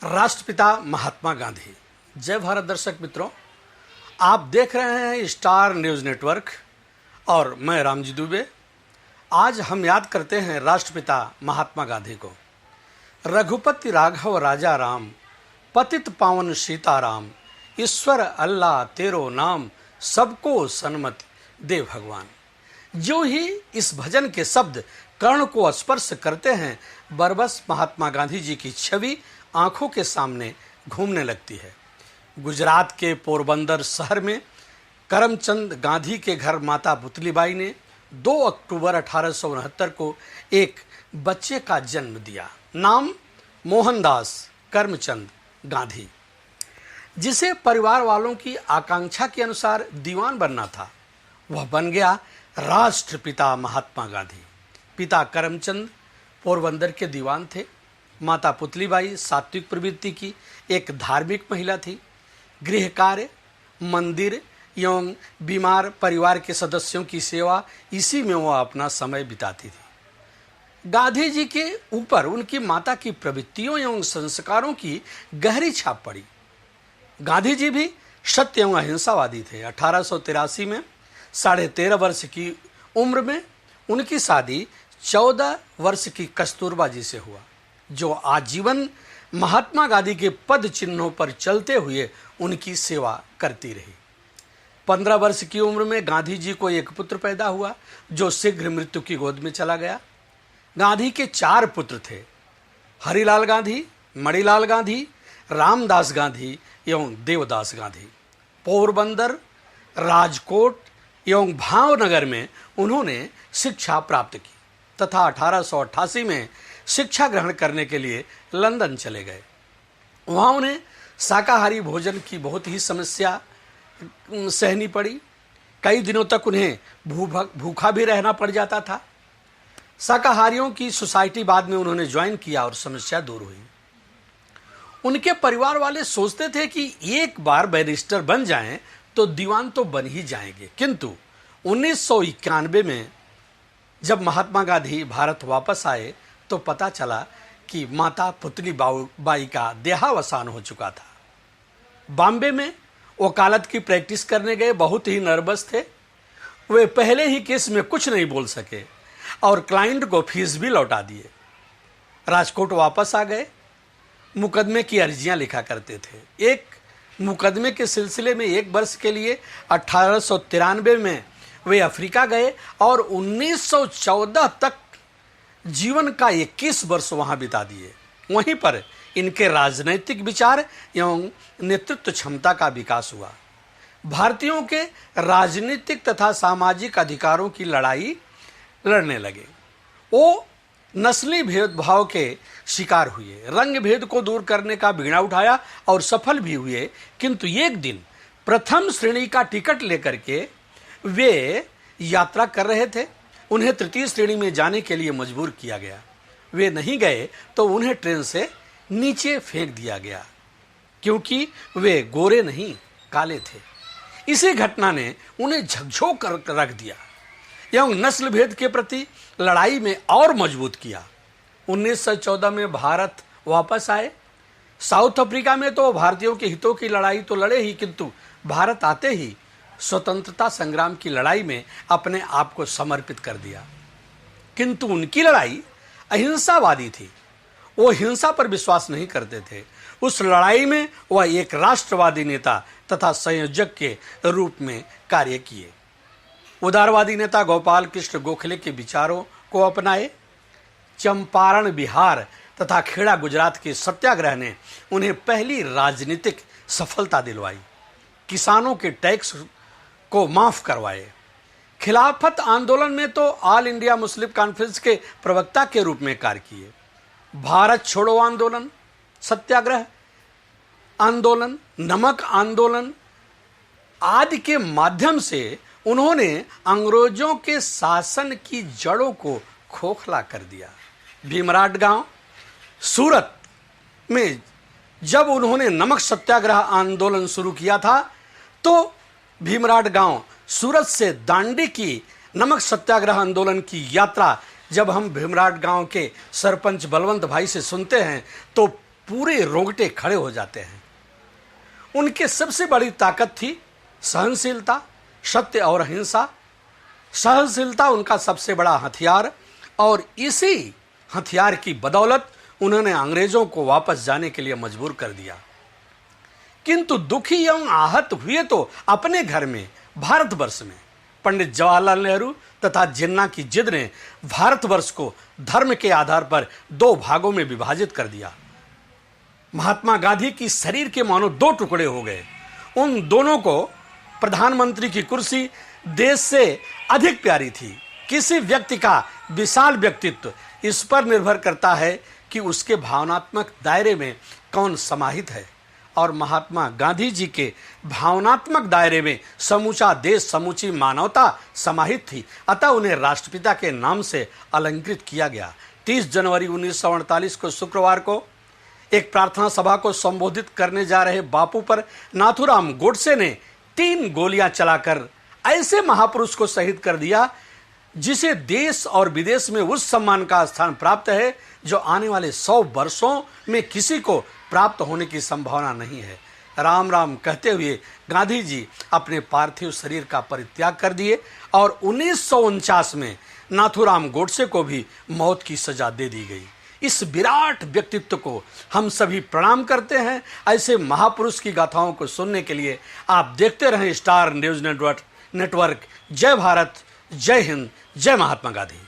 राष्ट्रपिता महात्मा गांधी। जय भारत। दर्शक मित्रों, आप देख रहे हैं स्टार न्यूज़ नेटवर्क और मैं रामजी दुबे। आज हम याद करते हैं राष्ट्रपिता महात्मा गांधी को। रघुपति राघव राजा राम, पतित पावन सीताराम, ईश्वर अल्लाह तेरो नाम, सबको सन्मति दे भगवान। जो ही इस भजन के शब्द कर्ण को स्पर्श करते हैं, बरबस महात्मा गांधी जी की छवि आंखों के सामने घूमने लगती है। गुजरात के पोरबंदर शहर में करमचंद गांधी के घर माता पुतलीबाई ने 2 अक्टूबर 1869 को एक बच्चे का जन्म दिया। नाम मोहनदास करमचंद गांधी, जिसे परिवार वालों की आकांक्षा के अनुसार दीवान बनना था। वह बन गया राष्ट्रपिता महात्मा गांधी। पिता करमचंद पोरबंदर के दीवान थे। माता पुतलीबाई सात्विक प्रवृत्ति की एक धार्मिक महिला थी। गृह कार्य, मंदिर एवं बीमार परिवार के सदस्यों की सेवा, इसी में वह अपना समय बिताती थी। गांधी जी के ऊपर उनकी माता की प्रवृत्तियों एवं संस्कारों की गहरी छाप पड़ी। गांधी जी भी सत्य एवं अहिंसावादी थे। 1883 में 13.5 वर्ष की उम्र में उनकी शादी 14 वर्ष की कस्तूरबा जी से हुआ, जो आजीवन महात्मा गांधी के पद चिन्हों पर चलते हुए उनकी सेवा करती रही। 15 वर्ष की उम्र में गांधी जी को एक पुत्र पैदा हुआ, जो शीघ्र मृत्यु की गोद में चला गया। गांधी के 4 पुत्र थे: हरिलाल गांधी, मणिलाल गांधी, रामदास गांधी एवं देवदास गांधी। पोरबंदर, राजकोट एवं भावनगर में उन्होंने शिक्षा प्राप्त की तथा 1888 में शिक्षा ग्रहण करने के लिए लंदन चले गए। वहाँ उन्हें शाकाहारी भोजन की बहुत ही समस्या सहनी पड़ी। कई दिनों तक उन्हें भूखा भी रहना पड़ जाता था। शाकाहारियों की सोसाइटी बाद में उन्होंने ज्वाइन किया और समस्या दूर हुई। उनके परिवार वाले सोचते थे कि एक बार बैरिस्टर बन जाएं तो दीवान तो बन ही जाएंगे, किंतु 1991 में जब महात्मा गांधी भारत वापस आए तो पता चला कि माता पुतलीबाई का देहावसान हो चुका था। बॉम्बे में वकालत की प्रैक्टिस करने गए, बहुत ही नर्वस थे। वे पहले ही केस में कुछ नहीं बोल सके और क्लाइंट को फीस भी लौटा दिए। राजकोट वापस आ गए। मुकदमे की अर्जियां लिखा करते थे। एक मुकदमे के सिलसिले में 1 वर्ष के लिए 1893 में वे अफ्रीका गए और 1914 तक जीवन का 21 वर्ष वहां बिता दिए। वहीं पर इनके राजनैतिक विचार एवं नेतृत्व क्षमता का विकास हुआ। भारतीयों के राजनीतिक तथा सामाजिक अधिकारों की लड़ाई लड़ने लगे। वो नस्ली भेदभाव के शिकार हुए, रंग भेद को दूर करने का बीड़ा उठाया और सफल भी हुए। किंतु एक दिन प्रथम श्रेणी का टिकट लेकर के वे यात्रा कर रहे थे। उन्हें तृतीय श्रेणी में जाने के लिए मजबूर किया गया। वे नहीं गए तो उन्हें ट्रेन से नीचे फेंक दिया गया, क्योंकि वे गोरे नहीं काले थे। इसी घटना ने उन्हें झकझोर कर रख दिया एवं नस्ल भेद के प्रति लड़ाई में और मजबूत किया। 1914 में भारत वापस आए। साउथ अफ्रीका में तो भारतीयों के हितों की लड़ाई तो लड़े ही, किंतु भारत आते ही स्वतंत्रता संग्राम की लड़ाई में अपने आप को समर्पित कर दिया। किंतु उनकी लड़ाई अहिंसावादी थी। वो हिंसा पर विश्वास नहीं करते थे। उस लड़ाई में वह एक राष्ट्रवादी नेता तथा संयोजक के रूप में कार्य किए। उदारवादी नेता गोपाल कृष्ण गोखले के विचारों को अपनाए। चंपारण बिहार तथा खेड़ा गुजरात के सत्याग्रह ने उन्हें पहली राजनीतिक सफलता दिलवाई। किसानों के टैक्स को माफ करवाए। खिलाफत आंदोलन में तो ऑल इंडिया मुस्लिम कॉन्फ्रेंस के प्रवक्ता के रूप में कार्य किए। भारत छोड़ो आंदोलन, सत्याग्रह आंदोलन, नमक आंदोलन आदि के माध्यम से उन्होंने अंग्रेजों के शासन की जड़ों को खोखला कर दिया। भीमराट गांव, सूरत में जब उन्होंने नमक सत्याग्रह आंदोलन शुरू किया था, तो भीमराट गांव सूरत से दांडी की नमक सत्याग्रह आंदोलन की यात्रा जब हम भीमराट गांव के सरपंच बलवंत भाई से सुनते हैं तो पूरे रोंगटे खड़े हो जाते हैं। उनके सबसे बड़ी ताकत थी सहनशीलता, सत्य और अहिंसा। सहनशीलता उनका सबसे बड़ा हथियार, और इसी हथियार की बदौलत उन्होंने अंग्रेजों को वापस जाने के लिए मजबूर कर दिया। किंतु दुखी एवं आहत हुए तो अपने घर में, भारतवर्ष में। पंडित जवाहरलाल नेहरू तथा जिन्ना की जिद ने भारतवर्ष को धर्म के आधार पर 2 भागों में विभाजित कर दिया। महात्मा गांधी की शरीर के मानो 2 टुकड़े हो गए। उन दोनों को प्रधानमंत्री की कुर्सी देश से अधिक प्यारी थी। किसी व्यक्ति का विशाल व्यक्तित्व इस पर निर्भर करता है कि उसके भावनात्मक दायरे में कौन समाहित है, और महात्मा गांधी जी के भावनात्मक दायरे में समूचा देश, समूची मानवता समाहित थी। अतः उन्हें राष्ट्रपिता के नाम से अलंकृत किया गया। 30 जनवरी 1948 को शुक्रवार को एक प्रार्थना सभा को संबोधित करने जा रहे बापू पर नाथूराम गोडसे ने 3 गोलियां चलाकर ऐसे महापुरुष को शहीद कर दिया जिसे देश और विदेश में उस सम्मान का स्थान प्राप्त है जो आने वाले 100 वर्षों में किसी को प्राप्त होने की संभावना नहीं है। राम राम कहते हुए गांधी जी अपने पार्थिव शरीर का परित्याग कर दिए और 1949 में नाथूराम गोडसे को भी मौत की सजा दे दी गई। इस विराट व्यक्तित्व को हम सभी प्रणाम करते हैं। ऐसे महापुरुष की गाथाओं को सुनने के लिए आप देखते रहें स्टार न्यूज नेटवर्क। जय भारत, जय हिंद, जय महात्मा गांधी।